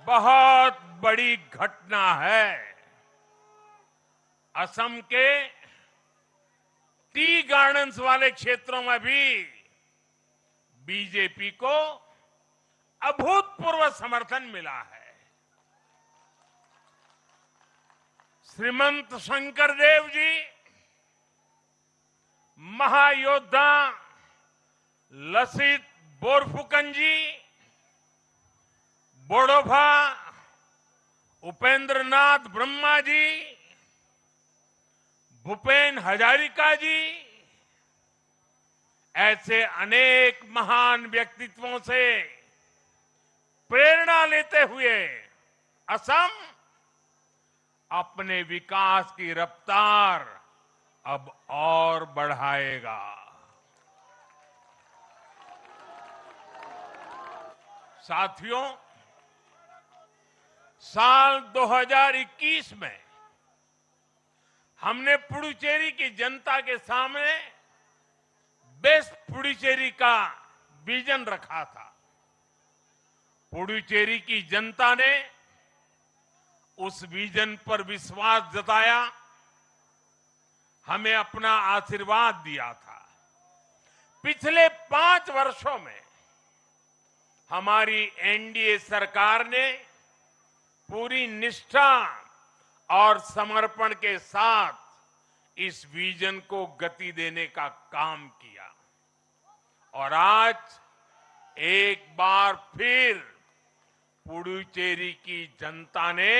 बहुत बड़ी घटना है। असम के टी गार्डन्स वाले क्षेत्रों में भी बीजेपी को अभूतपूर्व समर्थन मिला है। श्रीमंत शंकरदेव जी, महायोद्धा लसित बोरफुकन जी, बोडोफा उपेंद्रनाथ ब्रह्मा जी, भूपेन हजारिका जी, ऐसे अनेक महान व्यक्तित्वों से प्रेरणा लेते हुए असम अपने विकास की रफ्तार अब और बढ़ाएगा। साथियों, साल 2021 में हमने पुडुचेरी की जनता के सामने बेस्ट पुडुचेरी का विजन रखा था। पुडुचेरी की जनता ने उस विजन पर विश्वास जताया, हमें अपना आशीर्वाद दिया था। पिछले 5 वर्षों में हमारी एनडीए सरकार ने पूरी निष्ठा और समर्पण के साथ इस विजन को गति देने का काम किया और आज एक बार फिर पुडुचेरी की जनता ने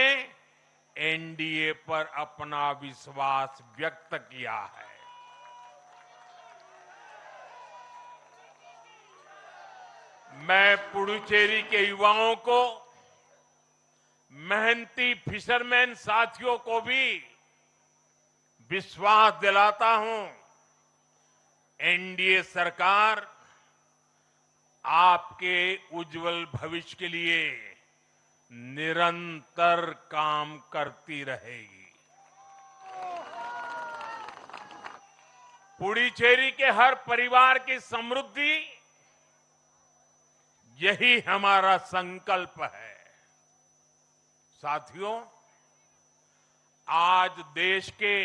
एनडीए पर अपना विश्वास व्यक्त किया है। मैं पुडुचेरी के युवाओं को, मेहनती फिशरमैन साथियों को भी विश्वास दिलाता हूं, एनडीए सरकार आपके उज्जवल भविष्य के लिए निरंतर काम करती रहेगी। पुडुचेरी के हर परिवार की समृद्धि, यही हमारा संकल्प है। साथियों, आज देश के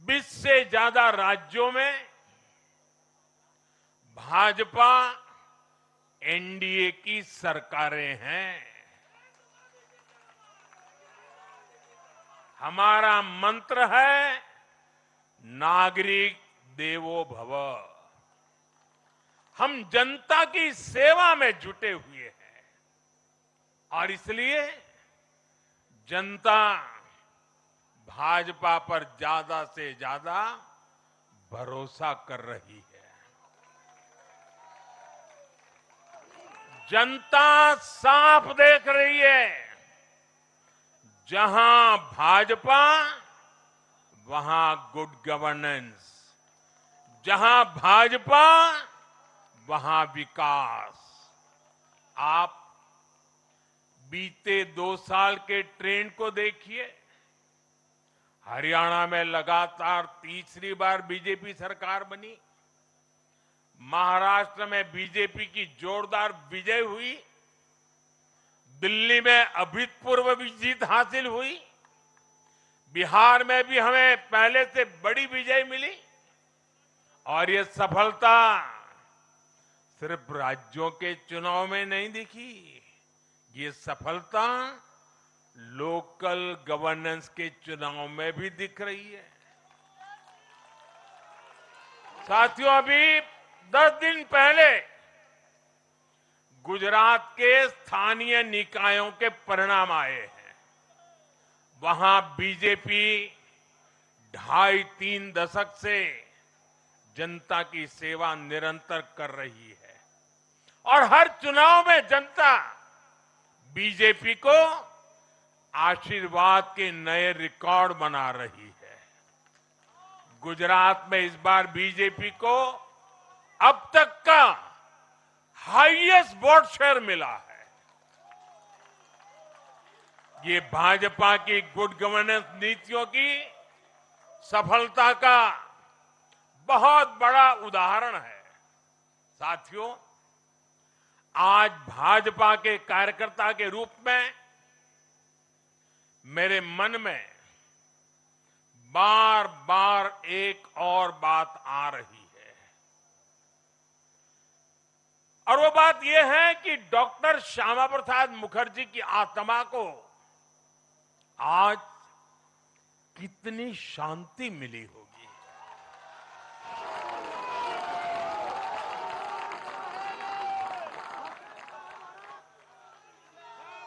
20 से ज्यादा राज्यों में भाजपा एनडीए की सरकारें हैं। हमारा मंत्र है नागरिक देवो भव। हम जनता की सेवा में जुटे हुए हैं और इसलिए जनता भाजपा पर ज्यादा से ज्यादा भरोसा कर रही है। जनता साफ देख रही है, जहां भाजपा वहां गुड गवर्नेंस, जहां भाजपा वहां विकास। आप बीते 2 साल के ट्रेंड को देखिए। हरियाणा में लगातार तीसरी बार बीजेपी सरकार बनी, महाराष्ट्र में बीजेपी की जोरदार विजय हुई, दिल्ली में अभूतपूर्व जीत हासिल हुई, बिहार में भी हमें पहले से बड़ी विजय मिली और ये सफलता सिर्फ राज्यों के चुनाव में नहीं दिखी, ये सफलता लोकल गवर्नेंस के चुनाव में भी दिख रही है। साथियों, अभी 10 दिन पहले गुजरात के स्थानीय निकायों के परिणाम आए हैं। वहां बीजेपी 2.5-3 दशक से जनता की सेवा निरंतर कर रही है और हर चुनाव में जनता बीजेपी को आशीर्वाद के नए रिकॉर्ड बना रही है। गुजरात में इस बार बीजेपी को अब तक का हाईएस्ट वोट शेयर मिला है। ये भाजपा की गुड गवर्नेंस नीतियों की सफलता का बहुत बड़ा उदाहरण है। साथियों, आज भाजपा के कार्यकर्ता के रूप में मेरे मन में बार बार एक और बात आ रही है और वो बात यह है कि डॉक्टर श्यामा प्रसाद मुखर्जी की आत्मा को आज कितनी शांति मिली होगी।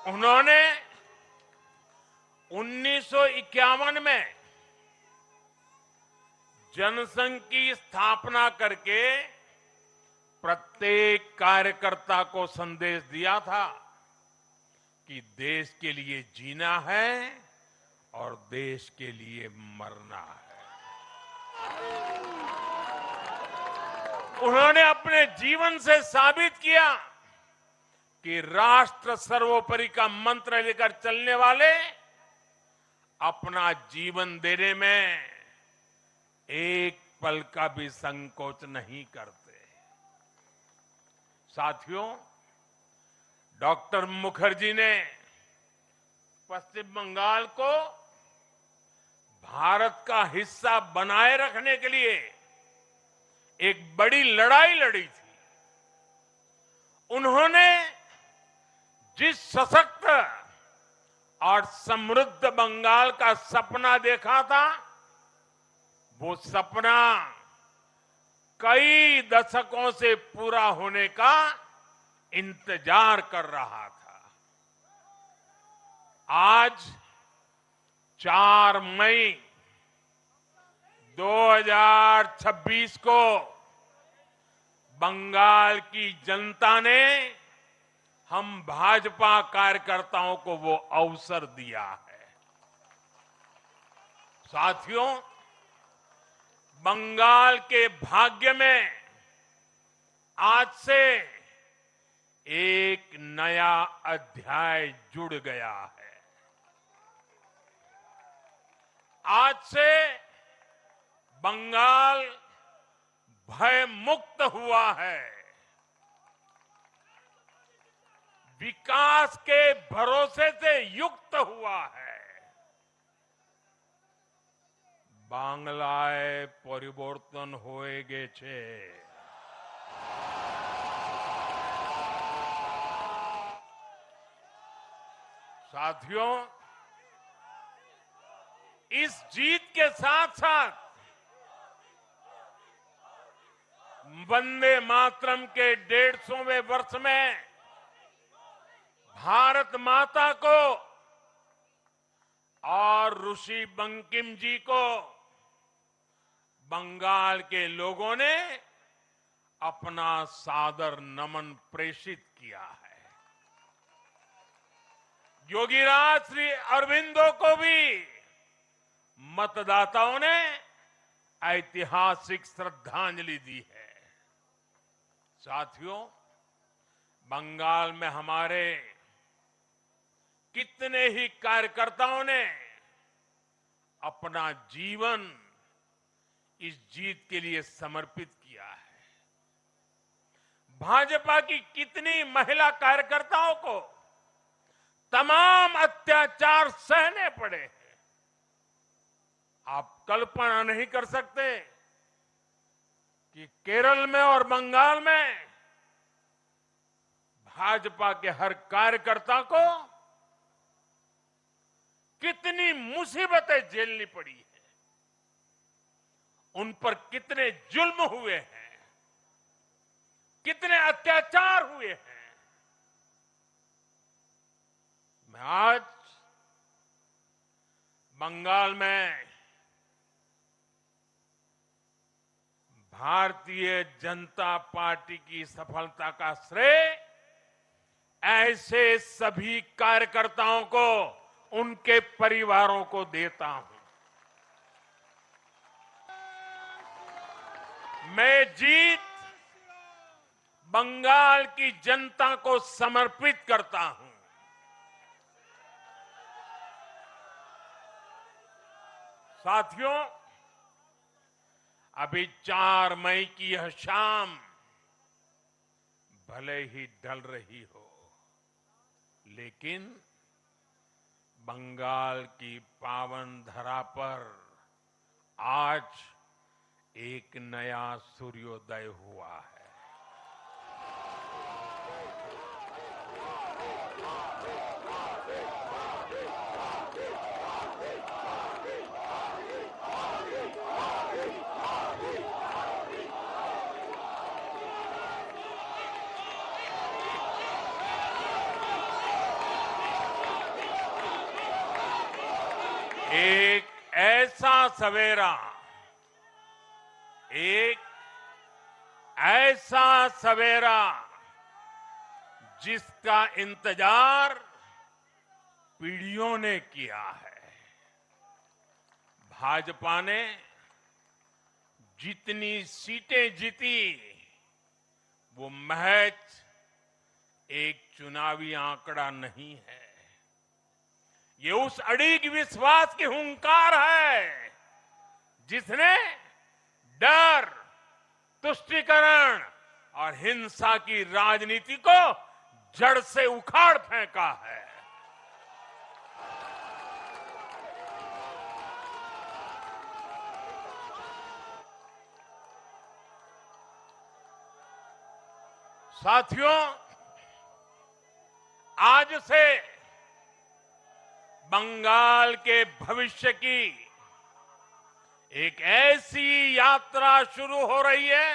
उन्होंने 1951 में जनसंघ की स्थापना करके प्रत्येक कार्यकर्ता को संदेश दिया था कि देश के लिए जीना है और देश के लिए मरना है। उन्होंने अपने जीवन से साबित किया कि राष्ट्र सर्वोपरि का मंत्र लेकर चलने वाले अपना जीवन देने में एक पल का भी संकोच नहीं करते। साथियों, डॉक्टर मुखर्जी ने पश्चिम बंगाल को भारत का हिस्सा बनाए रखने के लिए एक बड़ी लड़ाई लड़ी थी। उन्होंने जिस सशक्त और समृद्ध बंगाल का सपना देखा था, वो सपना कई दशकों से पूरा होने का इंतजार कर रहा था। आज 4 मई 2026 को बंगाल की जनता ने हम भाजपा कार्यकर्ताओं को वो अवसर दिया है। साथियों, बंगाल के भाग्य में आज से एक नया अध्याय जुड़ गया है। आज से बंगाल भय मुक्त हुआ है। विकास के भरोसे से युक्त हुआ है। बांग्लाए परिवर्तन होए गे छे। साथियों, इस जीत के साथ साथ वंदे मातरम के 150वें वर्ष में भारत माता को और ऋषि बंकिम जी को बंगाल के लोगों ने अपना सादर नमन प्रेषित किया है। योगीराज श्री अरविंदो को भी मतदाताओं ने ऐतिहासिक श्रद्धांजलि दी है। साथियों, बंगाल में हमारे कितने ही कार्यकर्ताओं ने अपना जीवन इस जीत के लिए समर्पित किया है। भाजपा की कितनी महिला कार्यकर्ताओं को तमाम अत्याचार सहने पड़े हैं। आप कल्पना नहीं कर सकते कि केरल में और बंगाल में भाजपा के हर कार्यकर्ता को कितनी मुसीबतें झेलनी पड़ी है, उन पर कितने जुल्म हुए हैं, कितने अत्याचार हुए हैं। मैं आज बंगाल में भारतीय जनता पार्टी की सफलता का श्रेय ऐसे सभी कार्यकर्ताओं को, उनके परिवारों को देता हूं। मैं जीत बंगाल की जनता को समर्पित करता हूं। साथियों, अभी 4 मई की यह शाम भले ही ढल रही हो, लेकिन बंगाल की पावन धरा पर आज एक नया सूर्योदय हुआ है। एक ऐसा सवेरा, एक ऐसा सवेरा जिसका इंतजार पीढ़ियों ने किया है। भाजपा ने जितनी सीटें जीती वो महज एक चुनावी आंकड़ा नहीं है, ये उस अड़िग विश्वास की हुंकार है जिसने डर, तुष्टीकरण और हिंसा की राजनीति को जड़ से उखाड़ फेंका है। साथियों, आज से बंगाल के भविष्य की एक ऐसी यात्रा शुरू हो रही है